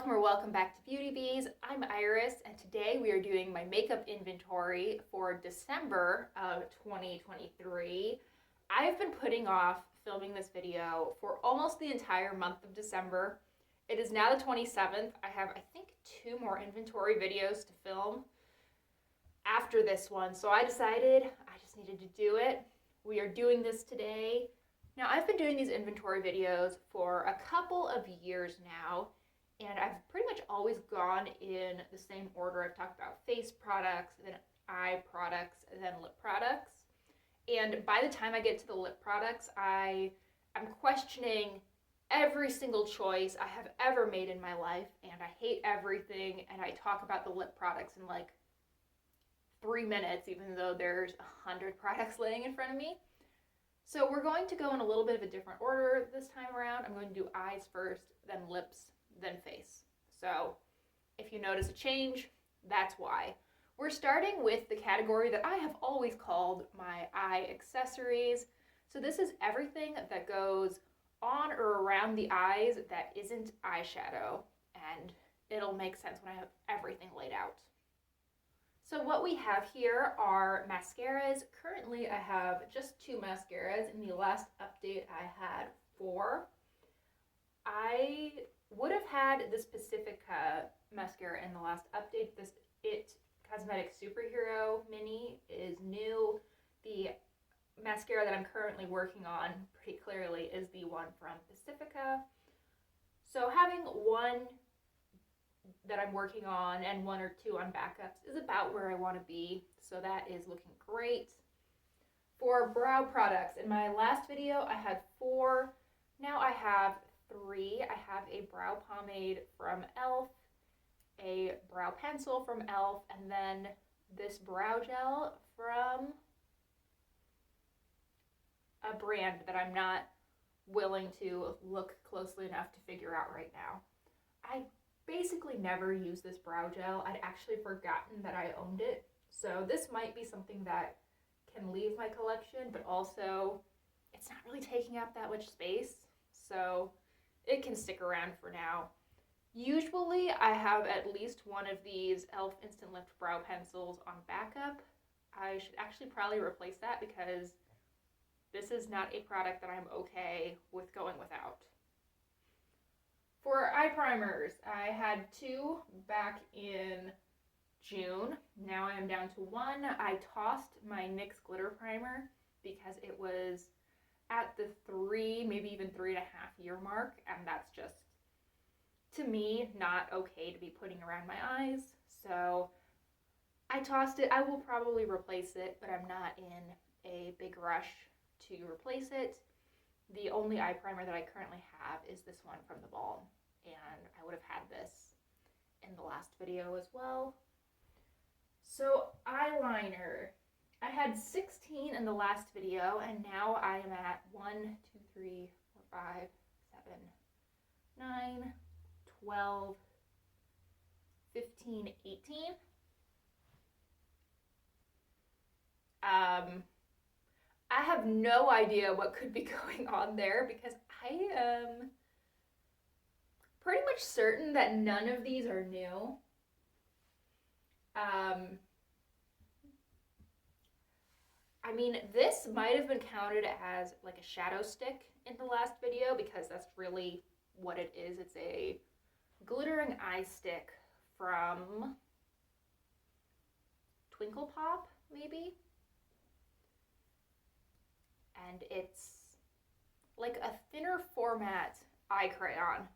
welcome back to Beauty Bees. I'm Iris, and today we are doing my makeup inventory for December of 2023. I've been putting off filming this video for almost the entire month of December. It is now the 27th. I have, I think, 2 more inventory videos to film after this one, so I decided I just needed to do it. We are doing this today. Now, I've been doing these inventory videos for a couple of years now, and I've pretty much always gone in the same order. I've talked about face products, then eye products, and then lip products. And by the time I get to the lip products, I'm questioning every single choice I have ever made in my life, and I hate everything, and I talk about the lip products in like 3 minutes, even though there's 100 products laying in front of me. So we're going to go in a little bit of a different order this time around. I'm going to do eyes first, then lips, then face. So if you notice a change, that's why. We're starting with the category that I have always called my eye accessories. So this is everything that goes on or around the eyes that isn't eyeshadow, and it'll make sense when I have everything laid out. So what we have here are mascaras. Currently I have just 2 mascaras. In the last update I had 4. I would have had this Pacifica mascara in the last update. This It Cosmetics Superhero Mini is new. The mascara that I'm currently working on pretty clearly is the one from Pacifica. So having one that I'm working on and 1 or 2 on backups is about where I want to be, so that is looking great. For brow products, in my last video I had 4, now I have 3. I have a brow pomade from e.l.f., a brow pencil from e.l.f., and then this brow gel from a brand that I'm not willing to look closely enough to figure out right now. I basically never use this brow gel. I'd actually forgotten that I owned it, so this might be something that can leave my collection, but also it's not really taking up that much space, so it can stick around for now. Usually I have at least one of these e.l.f. Instant Lift brow pencils on backup. I should actually probably replace that because this is not a product that I'm okay with going without. For eye primers, I had 2 back in June. Now I am down to 1. I tossed my NYX glitter primer because it was at the 3, maybe even 3.5 year mark, and that's just, to me, not okay to be putting around my eyes. So I tossed it. I will probably replace it, but I'm not in a big rush to replace it. The only eye primer that I currently have is this one from the Balm, and I would have had this in the last video as well. So eyeliner, I had 16 in the last video, and now I am at 1, 2, 3, 4, 5, 7, 9, 12, 15, 18. I have no idea what could be going on there because I am pretty much certain that none of these are new. I mean, this might have been counted as like a shadow stick in the last video because that's really what it is. It's a glittering eye stick from Twinkle Pop, maybe? And it's like a thinner format eye crayon.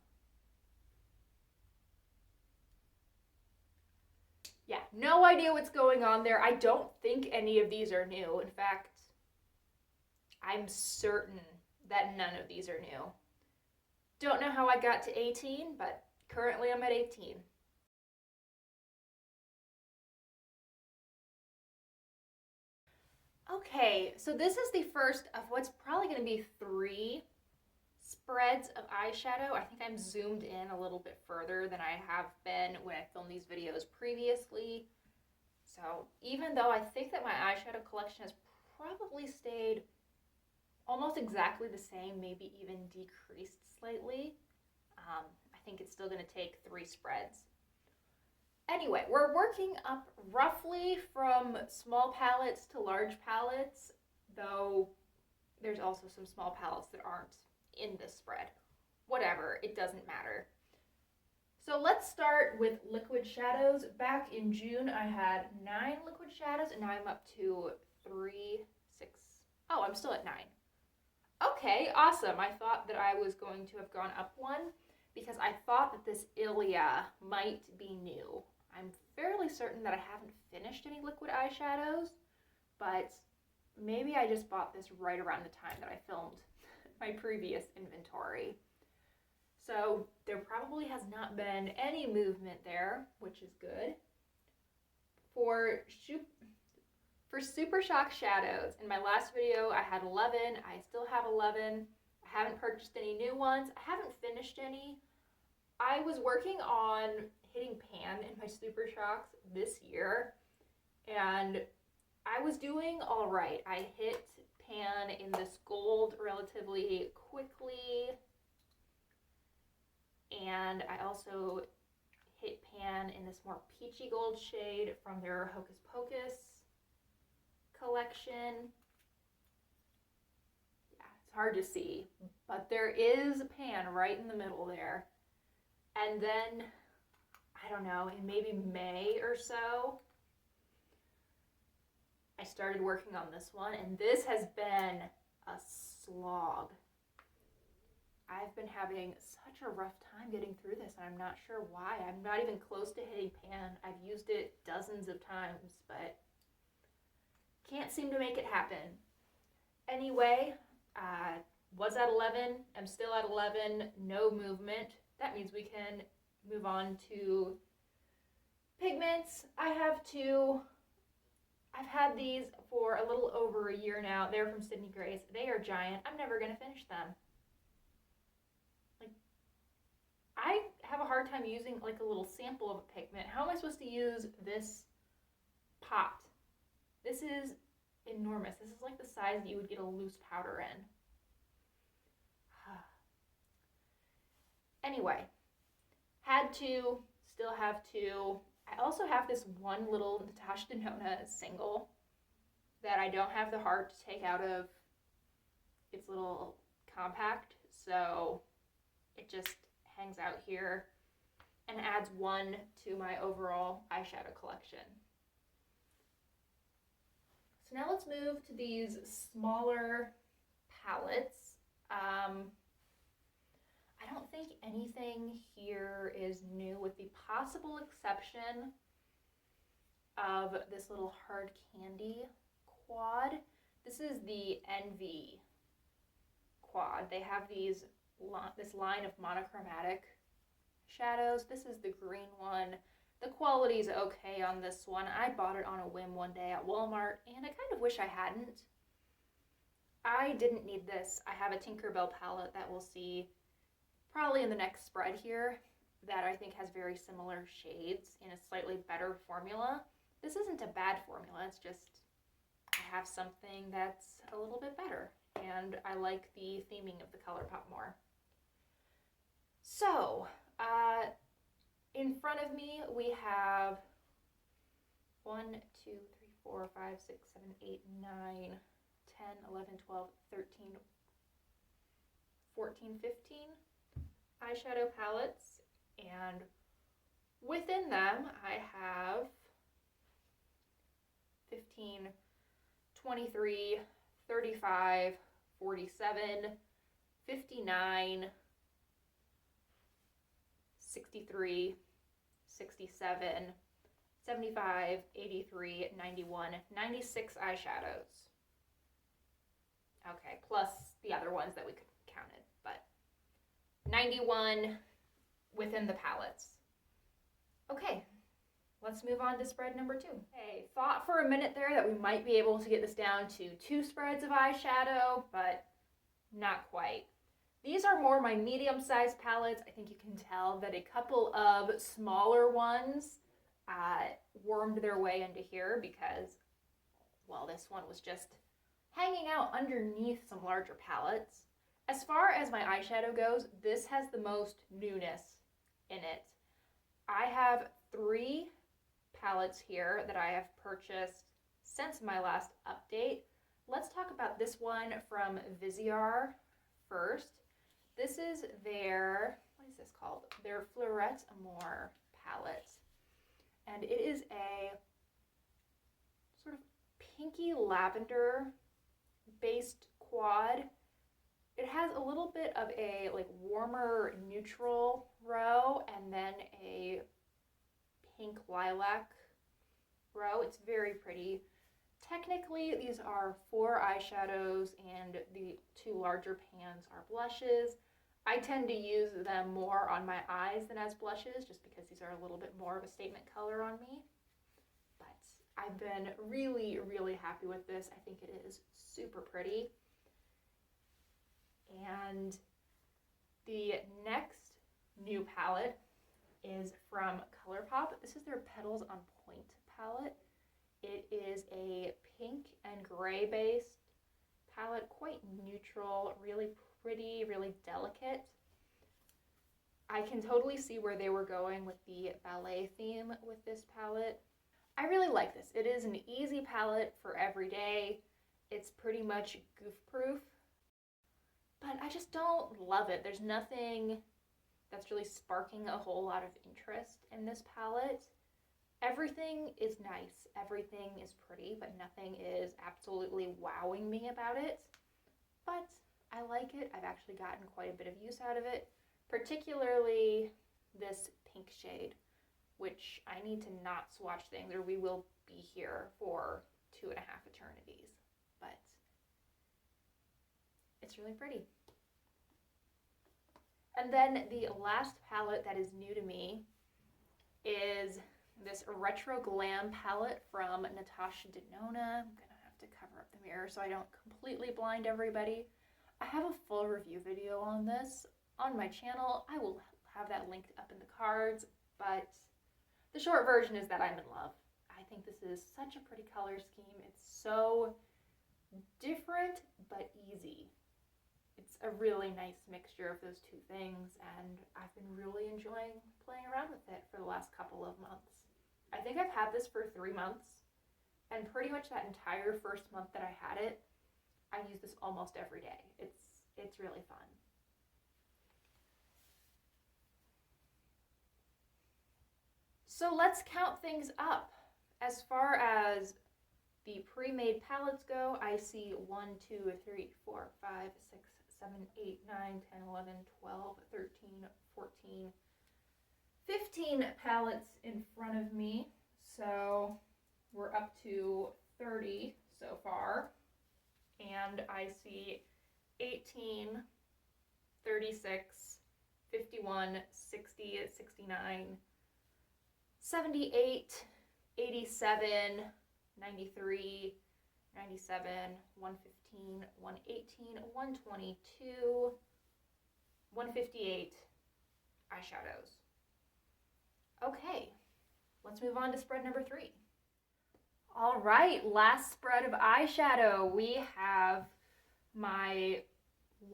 Yeah, no idea what's going on there. I don't think any of these are new. In fact, I'm certain that none of these are new. Don't know how I got to 18, but currently I'm at 18. Okay, so this is the first of what's probably going to be 3 spreads of eyeshadow. I think I'm zoomed in a little bit further than I have been when I filmed these videos previously. So even though I think that my eyeshadow collection has probably stayed almost exactly the same, maybe even decreased slightly, I think it's still going to take 3 spreads. Anyway, we're working up roughly from small palettes to large palettes, though there's also some small palettes that aren't in this spread. Whatever, it doesn't matter. So let's start with liquid shadows. Back in June, I had 9 liquid shadows, and now I'm up to 3, 6. Oh, I'm still at 9. Okay, awesome. I thought that I was going to have gone up 1 because I thought that this Ilia might be new. I'm fairly certain that I haven't finished any liquid eyeshadows, but maybe I just bought this right around the time that I filmed my previous inventory. So there probably has not been any movement there, which is good. For Super Shock shadows, in my last video I had 11, I still have 11. I haven't purchased any new ones. I haven't finished any. I was working on hitting pan in my Super Shocks this year, and I was doing all right. I hit pan in this gold relatively quickly, and I also hit pan in this more peachy gold shade from their Hocus Pocus collection. Yeah, it's hard to see, but there is a pan right in the middle there. And then, I don't know, in maybe May or so, I started working on this one, and this has been a slog. I've been having such a rough time getting through this, and I'm not sure why. I'm not even close to hitting pan. I've used it dozens of times, but can't seem to make it happen. Anyway, was at 11, I'm still at 11, no movement. That means we can move on to pigments. I have 2. I've had these for a little over a year now. They're from Sydney Grace. They are giant. I'm never going to finish them. Like, I have a hard time using like a little sample of a pigment. How am I supposed to use this pot? This is enormous. This is like the size that you would get a loose powder in. Anyway, had 2, still have 2. I also have this one little Natasha Denona single that I don't have the heart to take out of its little compact, so it just hangs out here and adds 1 to my overall eyeshadow collection. So now let's move to these smaller palettes. I don't think anything here is new with the possible exception of this little hard candy quad. This is the Envy quad. They have this line of monochromatic shadows. This is the green one. The quality's okay on this one. I bought it on a whim one day at Walmart, and I kind of wish I hadn't. I didn't need this. I have a Tinkerbell palette that we'll see probably in the next spread here that I think has very similar shades in a slightly better formula. This isn't a bad formula, it's just I have something that's a little bit better, and I like the theming of the ColourPop more. So, in front of me we have 1, 2, 3, 4, 5, 6, 7, 8, 9, 10, 11, 12, 13, 14, 15 eyeshadow palettes, and within them I have 15, 23, 35, 47, 59, 63, 67, 75, 83, 91, 96 eyeshadows. Okay, plus the other ones that we counted, but 91 within the palettes. Okay, let's move on to spread number 2. Okay, thought for a minute there that we might be able to get this down to 2 spreads of eyeshadow, but not quite. These are more my medium-sized palettes. I think you can tell that a couple of smaller ones wormed their way into here because, well, this one was just hanging out underneath some larger palettes. As far as my eyeshadow goes, this has the most newness in it. I have 3 palettes here that I have purchased since my last update. Let's talk about this one from Viseart first. This is their, what is this called? Their Fleurette Amour palette. And it is a sort of pinky lavender based quad. It has a little bit of a like warmer neutral row and then a pink lilac row. It's very pretty. Technically, these are 4 eyeshadows and the 2 larger pans are blushes. I tend to use them more on my eyes than as blushes just because these are a little bit more of a statement color on me. But I've been really, really happy with this. I think it is super pretty. And the next new palette is from ColourPop. This is their Petals on Point palette. It is a pink and gray based palette, quite neutral, really pretty, really delicate. I can totally see where they were going with the ballet theme with this palette. I really like this. It is an easy palette for every day. It's pretty much goof proof, but I just don't love it. There's nothing that's really sparking a whole lot of interest in this palette. Everything is nice, everything is pretty, but nothing is absolutely wowing me about it. But I like it. I've actually gotten quite a bit of use out of it, particularly this pink shade, which I need to not swatch things or we will be here for 2.5 eternities. But it's really pretty. And then the last palette that is new to me is this Retro Glam palette from Natasha Denona. I'm gonna have to cover up the mirror so I don't completely blind everybody. I have a full review video on this on my channel. I will have that linked up in the cards, but the short version is that I'm in love. I think this is such a pretty color scheme. It's so different but easy. It's a really nice mixture of those 2 things, and I've been really enjoying playing around with it for the last couple of months. I think I've had this for 3 months, and pretty much that entire first month that I had it, I use this almost every day. It's really fun. So let's count things up. As far as the pre-made palettes go, I see 1, 2, 3, 4, 5, 6, 7, 8, 9, 10, 11, 12, 13, 14, 15 palettes in front of me. So we're up to 30 so far. And I see 18, 36, 51, 60, 69, 78, 87, 93, 97, 115, 118, 122, 158 eyeshadows. Okay, let's move on to spread number 3. All right, last spread of eyeshadow. We have my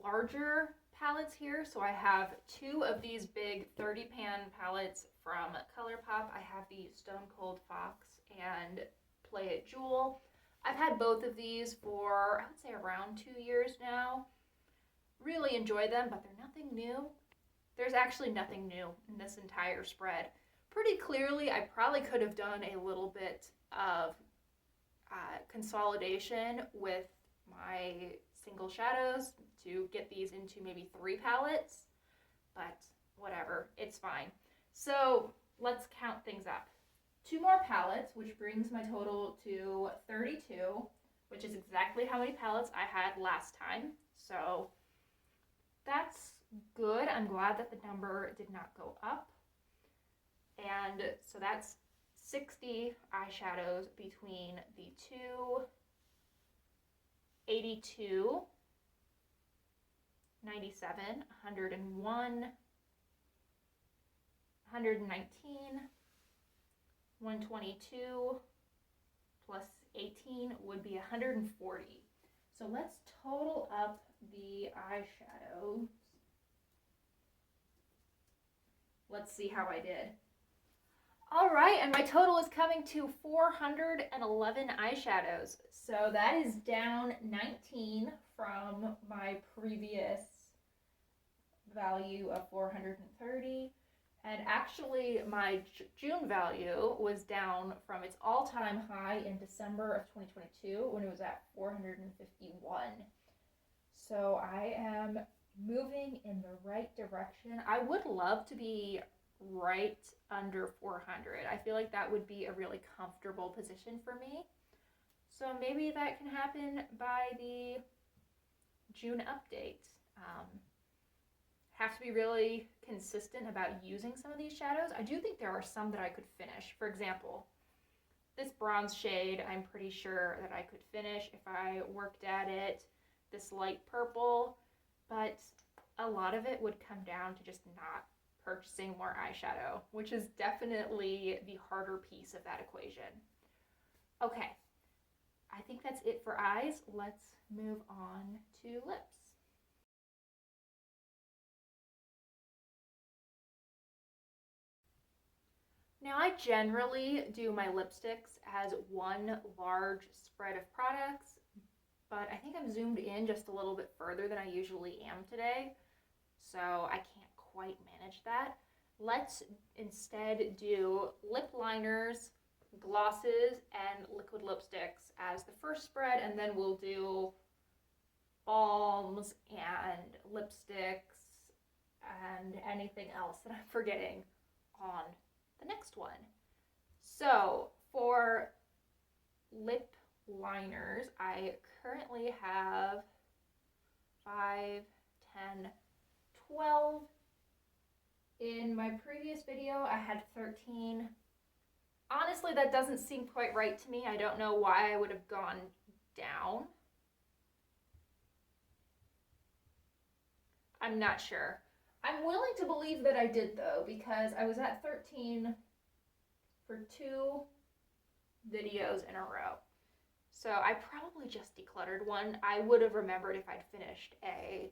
larger palettes here. So I have 2 of these big 30 pan palettes from ColourPop. I have the Stone Cold Fox and Play It Jewel. I've had both of these for, I would say, around 2 years now. Really enjoy them, but they're nothing new. There's actually nothing new in this entire spread. Pretty clearly, I probably could have done a little bit of consolidation with my single shadows to get these into maybe 3 palettes, but whatever, it's fine. So let's count things up. 2 more palettes, which brings my total to 32, which is exactly how many palettes I had last time. So that's good. I'm glad that the number did not go up. And so that's 60 eyeshadows between the 2, 82, 97, 101, 119, 122 plus 18 would be 140. So let's total up the eyeshadows. let's see how I did. All right, and my total is coming to 411 eyeshadows. So that is down 19 from my previous value of 430. And actually, my June value was down from its all-time high in December of 2022 when it was at 451. So I am moving in the right direction. I would love to be right under 400. I feel like that would be a really comfortable position for me. So maybe that can happen by the June update. Have to be really consistent about using some of these shadows. I do think there are some that I could finish. For example, this bronze shade, I'm pretty sure that I could finish if I worked at it. This light purple, but a lot of it would come down to just not purchasing more eyeshadow, which is definitely the harder piece of that equation. Okay, I think that's it for eyes. Let's move on to lips. Now, I generally do my lipsticks as one large spread of products, but I think I'm zoomed in just a little bit further than I usually am today, so I can't quite manage that. Let's instead do lip liners, glosses, and liquid lipsticks as the first spread, and then we'll do balms and lipsticks and anything else that I'm forgetting on the next one. So for lip liners, I currently have 5, 10, 12. In my previous video, I had 13. Honestly, that doesn't seem quite right to me. I don't know why I would have gone down. I'm not sure. I'm willing to believe that I did, though, because I was at 13 for 2 videos in a row. So I probably just decluttered one. I would have remembered if I'd finished a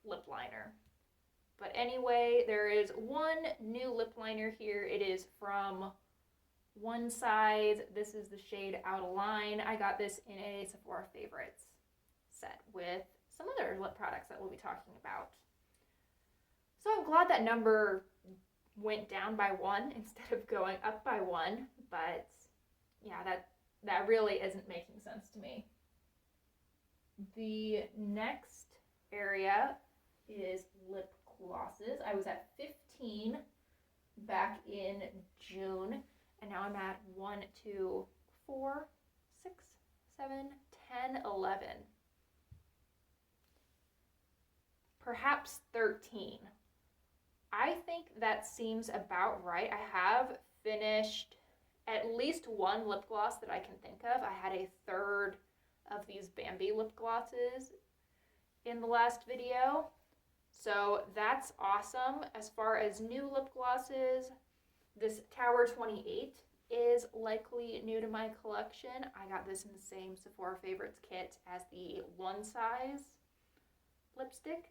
lip liner. But anyway, there is one new lip liner here. It is from One Size. This is the shade Out of Line. I got this in a Sephora Favorites set with some other lip products that we'll be talking about. So I'm glad that number went down by 1 instead of going up by 1, but yeah, that really isn't making sense to me. The next area is lip glosses. I was at 15 back in June, and now I'm at 1, 2, 4, 6, 7, 10, 11. Perhaps 13. I think that seems about right. I have finished at least one lip gloss that I can think of. I had a third of these Bambi lip glosses in the last video, so that's awesome. As far as new lip glosses, this Tower 28 is likely new to my collection. I got this in the same Sephora Favorites kit as the One Size lipstick.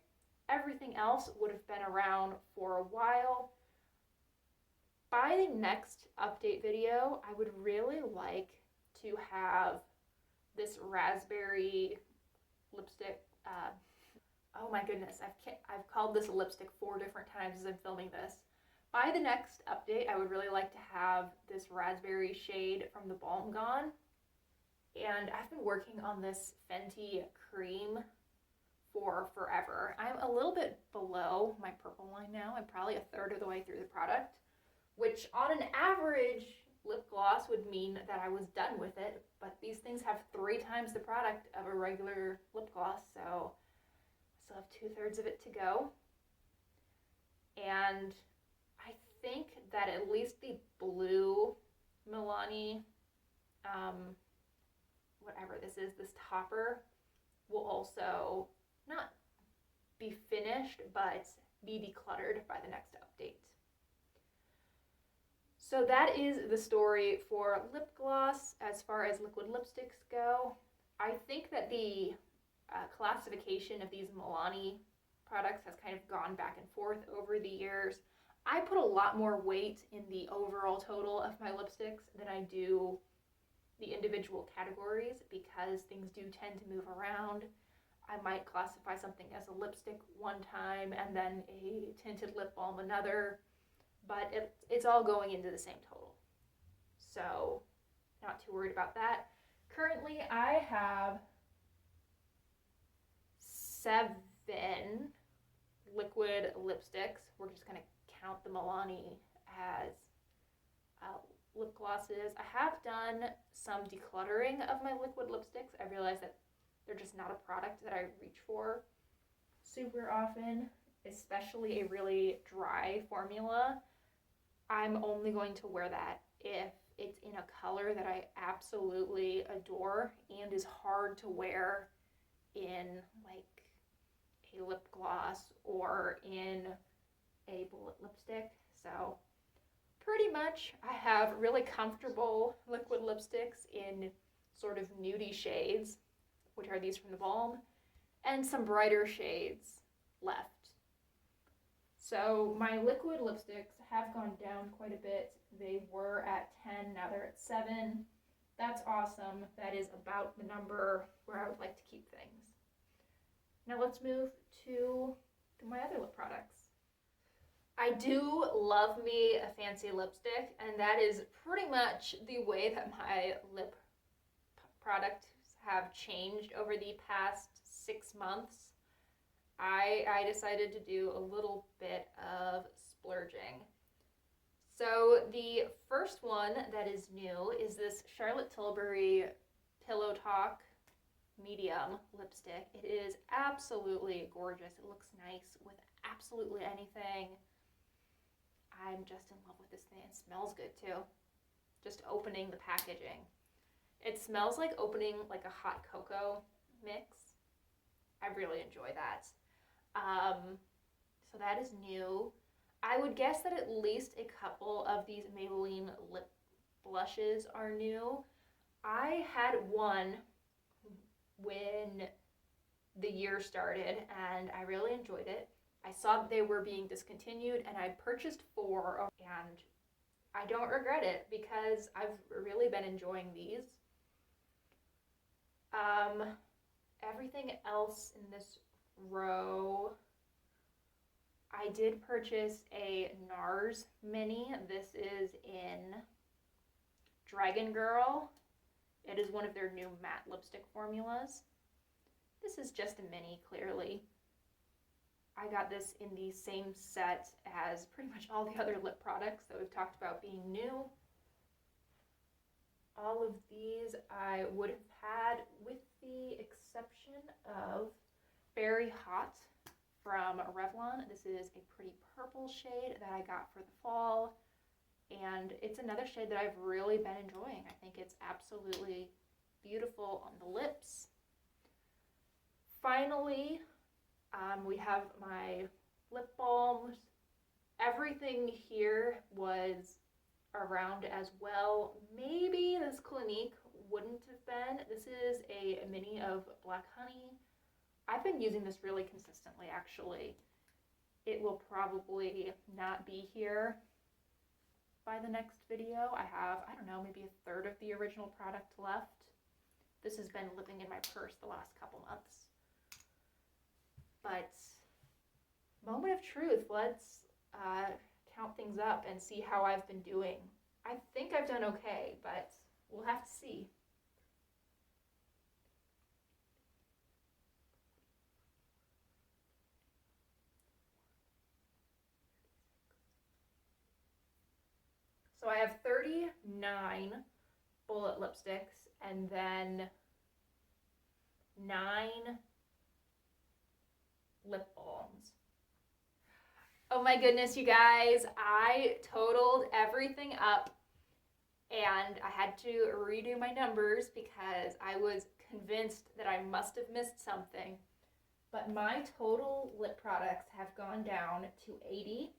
Everything else would have been around for a while. By the next update video, I would really like to have this raspberry lipstick. Oh my goodness, I've called this a lipstick 4 different times as I'm filming this. By the next update, I would really like to have this raspberry shade from the Balm Gone. And I've been working on this Fenty cream for forever. I'm a little bit below my purple line now. I'm probably a third of the way through the product, which on an average lip gloss would mean that I was done with it, but these things have 3 times the product of a regular lip gloss, so I still have 2/3 of it to go. And I think that at least the blue Milani, whatever this is, this topper, will also not be finished, but be decluttered by the next update. So that is the story for lip gloss as far as liquid lipsticks go. I think that the classification of these Milani products has kind of gone back and forth over the years. I put a lot more weight in the overall total of my lipsticks than I do the individual categories because things do tend to move around. I might classify something as a lipstick one time and then a tinted lip balm another, but it's all going into the same total. So, not too worried about that. Currently, I have 7 liquid lipsticks. We're just going to count the Milani as lip glosses. I have done some decluttering of my liquid lipsticks. I realize that they're just not a product that I reach for super often, especially a really dry formula. I'm only going to wear that if it's in a color that I absolutely adore and is hard to wear in like a lip gloss or in a bullet lipstick. So pretty much I have really comfortable liquid lipsticks in sort of nudie shades, which are these from the Balm, and some brighter shades left. So my liquid lipsticks have gone down quite a bit. They were at 10, now they're at 7. That's awesome. That is about the number where I would like to keep things. Now let's move to my other lip products. I do love me a fancy lipstick, and that is pretty much the way that my lip products have changed over the past 6 months. I decided to do a little bit of splurging. So the first one that is new is this Charlotte Tilbury Pillow Talk medium lipstick. It is absolutely gorgeous. It looks nice with absolutely anything. I'm just in love with this thing. It smells good too. Just opening the packaging. It smells like opening like a hot cocoa mix. I really enjoy that. So that is new. I would guess that at least a couple of these Maybelline lip blushes are new. I had one when the year started and I really enjoyed it. I saw that they were being discontinued and I purchased 4 and I don't regret it because I've really been enjoying these. Everything else in this row, I did purchase a NARS mini. This is in Dragon Girl. It is one of their new matte lipstick formulas. This is just a mini, clearly. I got this in the same set as pretty much all the other lip products that we've talked about being new. All of these I would have had with the exception of Berry Hot from Revlon. This is a pretty purple shade that I got for the fall, and it's another shade that I've really been enjoying. I think it's absolutely beautiful on the lips. Finally, we have my lip balms. Everything here was around as well. Maybe this Clinique wouldn't have been. This is a mini of Black Honey. I've been using this really consistently, actually. It will probably not be here by the next video. I have, I don't know, maybe a third of the original product left. This has been living in my purse the last couple months. But moment of truth, let's count things up and see how I've been doing. I think I've done okay, but we'll have to see. So I have 39 bullet lipsticks and then 9 lip balms. Oh my goodness, you guys, I totaled everything up and I had to redo my numbers because I was convinced that I must have missed something. But my total lip products have gone down to 80.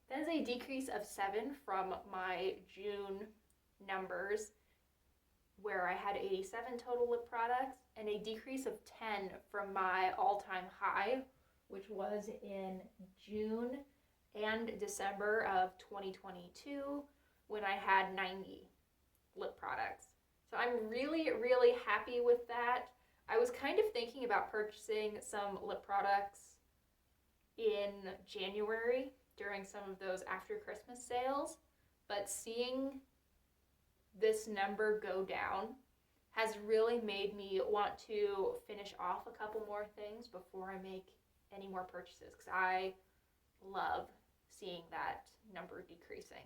That is a decrease of 7 from my June numbers, where I had 87 total lip products, and a decrease of 10 from my all-time high, which was in June, and December of 2022 when I had 90 lip products. So I'm really, really happy with that. I was kind of thinking about purchasing some lip products in January during some of those after Christmas sales, but seeing this number go down has really made me want to finish off a couple more things before I make any more purchases, because I love seeing that number decreasing.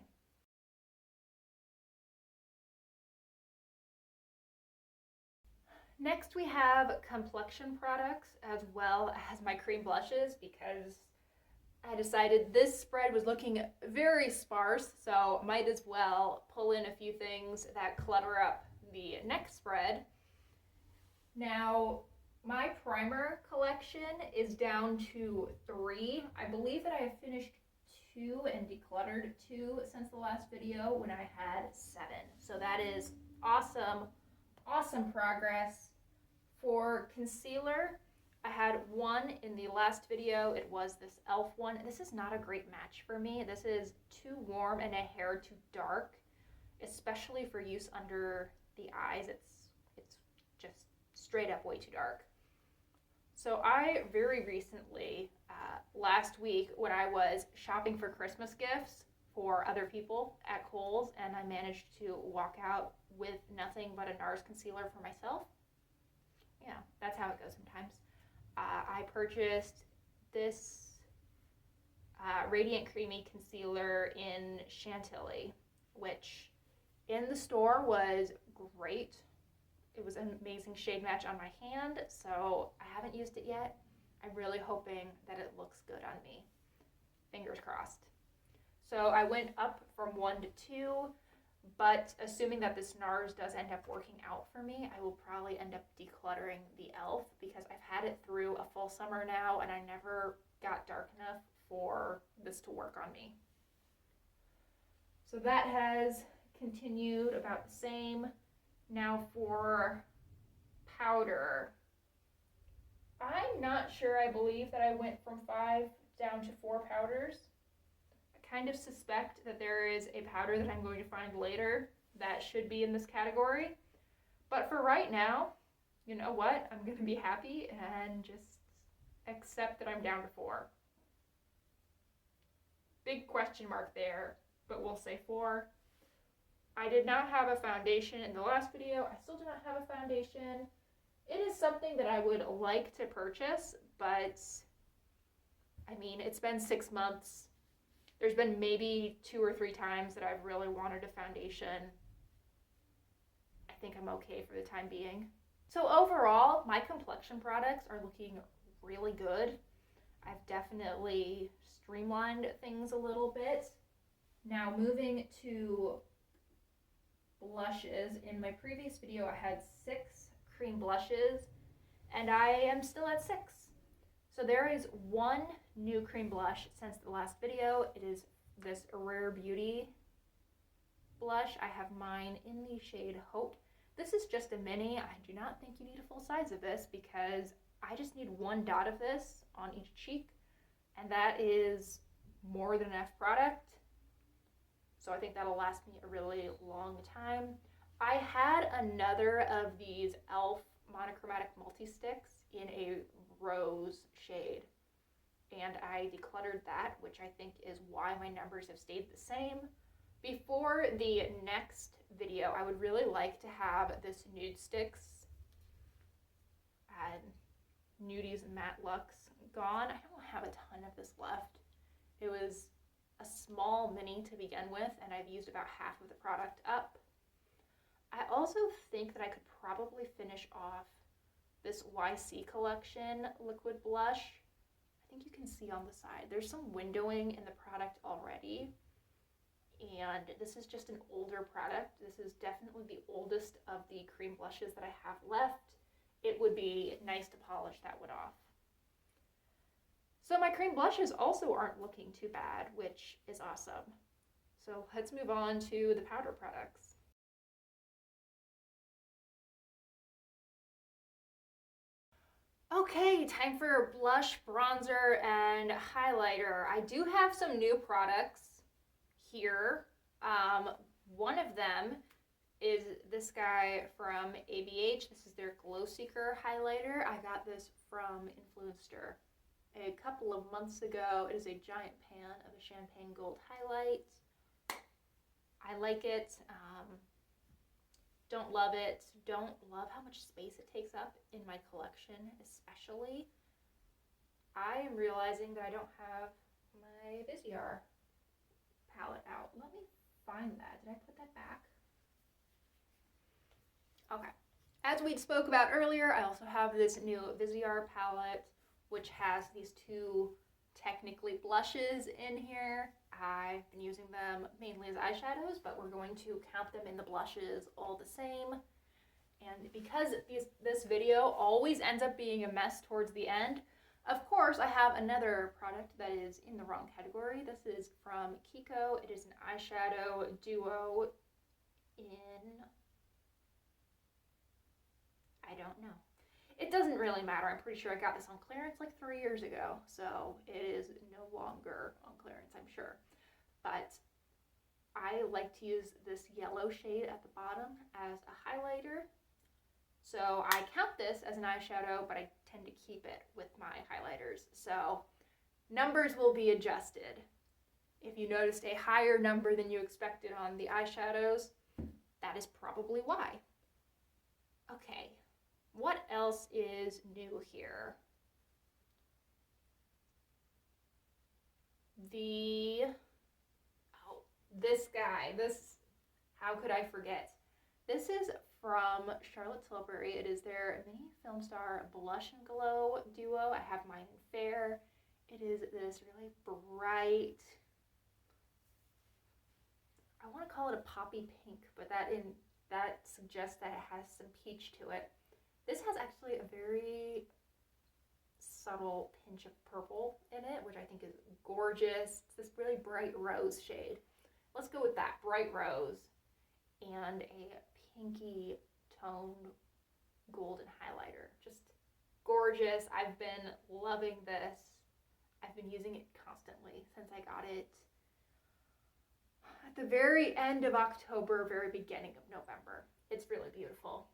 Next we have Complexion products as well as my cream blushes, because I decided this spread was looking very sparse, so might as well pull in a few things that clutter up the next spread. Now, my primer collection is down to 3. I believe that I have finished 2 and decluttered 2 since the last video when I had 7. So that is awesome, awesome progress. For concealer, I had 1 in the last video. It was this e.l.f. one. This is not a great match for me. This is too warm and a hair too dark, especially for use under the eyes. It's just straight up way too dark. So I very recently, last week, when I was shopping for Christmas gifts for other people at Kohl's, and I managed to walk out with nothing but a NARS concealer for myself. Yeah, that's how it goes sometimes. I purchased this Radiant Creamy Concealer in Chantilly, which in the store was great. It was an amazing shade match on my hand, so I haven't used it yet. I'm really hoping that it looks good on me. Fingers crossed. So I went up from 1 to 2, but assuming that this NARS does end up working out for me, I will probably end up decluttering the e.l.f. because I've had it through a full summer now and I never got dark enough for this to work on me. So that has continued about the same. Now for powder, I'm not sure I believe that I went from 5 down to 4 powders. I kind of suspect that there is a powder that I'm going to find later that should be in this category. But for right now, you know what? I'm going to be happy and just accept that I'm down to 4. Big question mark there, but we'll say 4. I did not have a foundation in the last video. I still do not have a foundation. It is something that I would like to purchase, but I mean, it's been 6 months. There's been maybe 2 or 3 times that I've really wanted a foundation. I think I'm okay for the time being. So overall, my complexion products are looking really good. I've definitely streamlined things a little bit. Now moving to blushes. In my previous video, I had 6 cream blushes, and I am still at 6. So there is 1 new cream blush since the last video. It is this Rare Beauty blush. I have mine in the shade Hope. This is just a mini. I do not think you need a full size of this because I just need 1 dot of this on each cheek, and that is more than enough product. So I think that'll last me a really long time. I had another of these e.l.f. monochromatic multi-sticks in a rose shade, and I decluttered that, which I think is why my numbers have stayed the same. Before the next video, I would really like to have this Nude Sticks Nudies Matte Luxe gone. I don't have a ton of this left. It was a small mini to begin with, and I've used about half of the product up. I also think that I could probably finish off this YC Collection liquid blush. I think you can see on the side, there's some windowing in the product already, and this is just an older product. This is definitely the oldest of the cream blushes that I have left. It would be nice to polish that one off. So my cream blushes also aren't looking too bad, which is awesome. So let's move on to the powder products. Okay, time for blush, bronzer, and highlighter. I do have some new products here. One of them is this guy from ABH. This is their Glow Seeker highlighter. I got this from Influenster a couple of months ago. It is a giant pan of a champagne gold highlight. I like it. Don't love it. Don't love how much space it takes up in my collection, especially. I am realizing that I don't have my Viseart palette out. Let me find that. Did I put that back? Okay. As we spoke about earlier, I also have this new Viseart palette, which has these two technically blushes in here. I've been using them mainly as eyeshadows, but we're going to count them in the blushes all the same. And because this video always ends up being a mess towards the end, of course I have another product that is in the wrong category. This is from Kiko. It is an eyeshadow duo in, I don't know. It doesn't really matter. I'm pretty sure I got this on clearance like 3 years ago, so it is no longer on clearance, I'm sure. But I like to use this yellow shade at the bottom as a highlighter. So I count this as an eyeshadow, but I tend to keep it with my highlighters. So numbers will be adjusted. If you noticed a higher number than you expected on the eyeshadows, that is probably why. Okay. What else is new here? This guy, how could I forget? This is from Charlotte Tilbury. It is their Mini Film Star Blush and Glow duo. I have mine in fair. It is this really bright, I want to call it a poppy pink, but that suggests that it has some peach to it. This has actually a very subtle pinch of purple in it, which I think is gorgeous. It's this really bright rose shade. Let's go with that, bright rose, and a pinky toned golden highlighter. Just gorgeous. I've been loving this. I've been using it constantly since I got it at the very end of October, very beginning of November. It's really beautiful.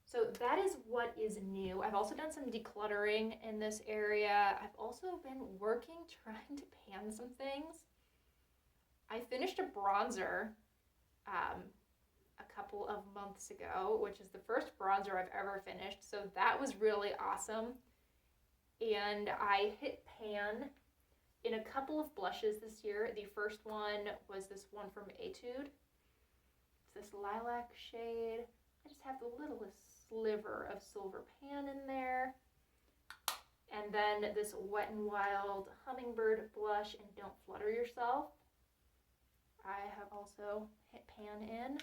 So that is what is new. I've also done some decluttering in this area. I've also been working, trying to pan some things. I finished a bronzer a couple of months ago, which is the first bronzer I've ever finished. So that was really awesome. And I hit pan in a couple of blushes this year. The first one was this one from Etude. It's this lilac shade. I just have the littlest sliver of silver pan in there. And then this Wet n Wild Hummingbird blush and Don't Flutter Yourself. I have also hit pan in.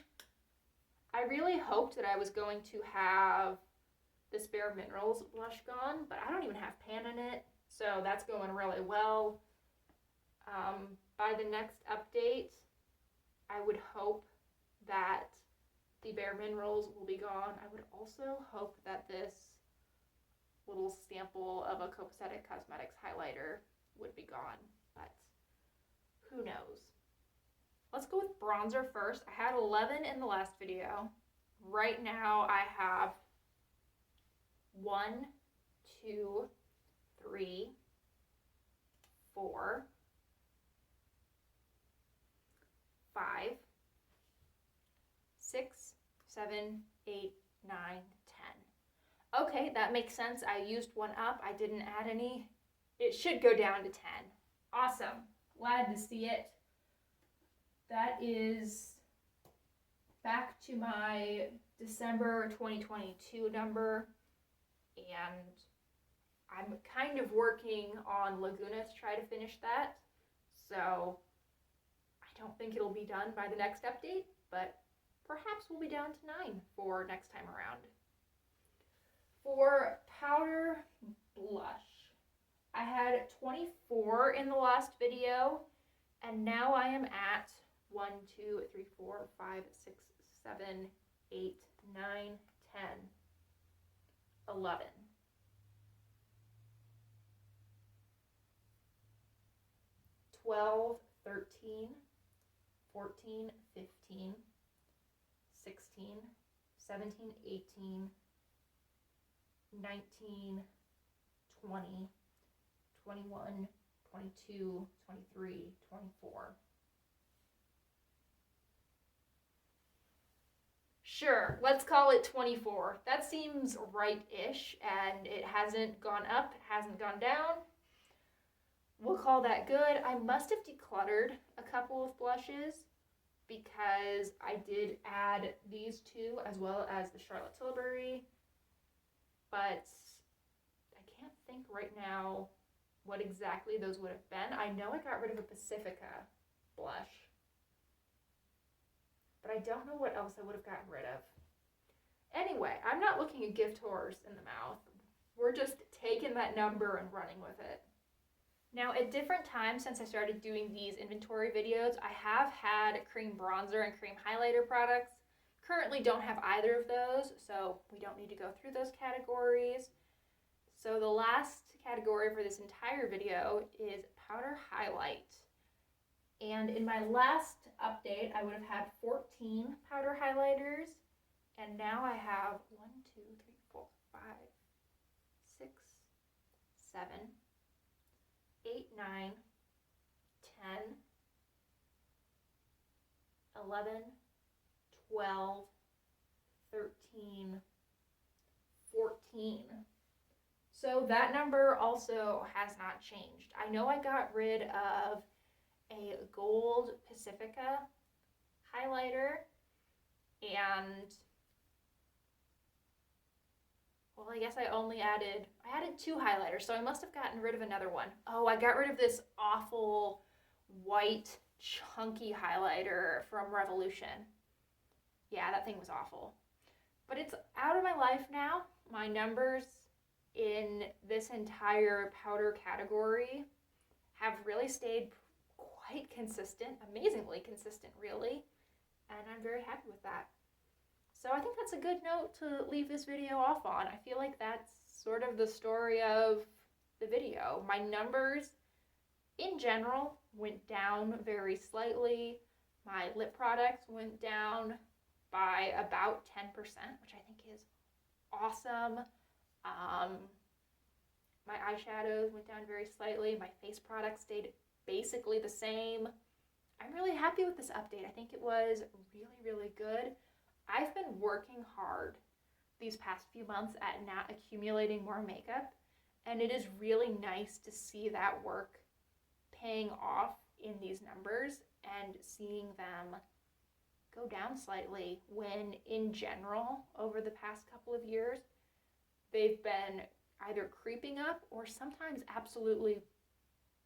I really hoped that I was going to have this Bare Minerals blush gone, but I don't even have pan in it, so that's going really well. By the next update, I would hope that the Bare Minerals will be gone. I would also hope that this little sample of a Copacetic Cosmetics highlighter would be gone, but who knows. Let's go with bronzer first. I had 11 in the last video. Right now I have 1, 2, 3, 4, 5, 6, 7, 8, 9, 10. Okay, that makes sense. I used one up. I didn't add any. It should go down to 10. Awesome. Glad to see it. That is back to my December 2022 number, and I'm kind of working on Laguna to try to finish that, so I don't think it'll be done by the next update, but perhaps we'll be down to 9 for next time around. For powder blush, I had 24 in the last video, and now I am at 1, 2, 3, 4, 5, 6, 7, 8, 9, 10, 11. 12, 13, 14, 15, 16, 17, 18, 19, 20, 21, 22, 23, 24. Sure, let's call it 24. That seems right-ish, and it hasn't gone up, it hasn't gone down. We'll call that good. I must have decluttered a couple of blushes because I did add these two as well as the Charlotte Tilbury, but I can't think right now what exactly those would have been. I know I got rid of a Pacifica blush, but I don't know what else I would have gotten rid of. Anyway, I'm not looking a gift horse in the mouth. We're just taking that number and running with it. Now, at different times since I started doing these inventory videos, I have had cream bronzer and cream highlighter products. Currently don't have either of those, so we don't need to go through those categories. So the last category for this entire video is powder highlight. And in my last update, I would have had 14 powder highlighters, and now I have 1, 2, 3, 4, 5, 6, 7, 8, 9, 10, 11, 12, 13, 14. So that number also has not changed. I know I got rid of a gold Pacifica highlighter, and well, I guess I added 2 highlighters, so I must have gotten rid of another one. Oh, I got rid of this awful white chunky highlighter from Revolution. Yeah, that thing was awful. But it's out of my life now. My numbers in this entire powder category have really stayed quite consistent, amazingly consistent, really, and I'm very happy with that. So I think that's a good note to leave this video off on. I feel like that's sort of the story of the video. My numbers, in general, went down very slightly. My lip products went down by about 10%, which I think is awesome. My eyeshadows went down very slightly. My face products stayed basically the same. I'm really happy with this update. I think it was really, really good. I've been working hard these past few months at not accumulating more makeup, and it is really nice to see that work paying off in these numbers and seeing them go down slightly when, in general, over the past couple of years, they've been either creeping up or sometimes absolutely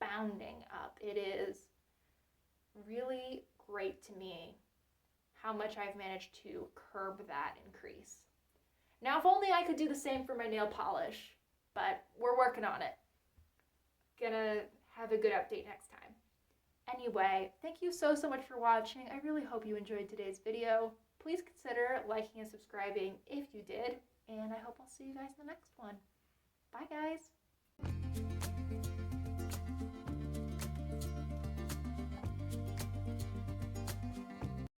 bounding up. It is really great to me how much I've managed to curb that increase. Now, if only I could do the same for my nail polish, but we're working on it. Gonna have a good update next time. Anyway, thank you so much for watching. I really hope you enjoyed today's video. Please consider liking and subscribing if you did, and I hope I'll see you guys in the next one. Bye, guys.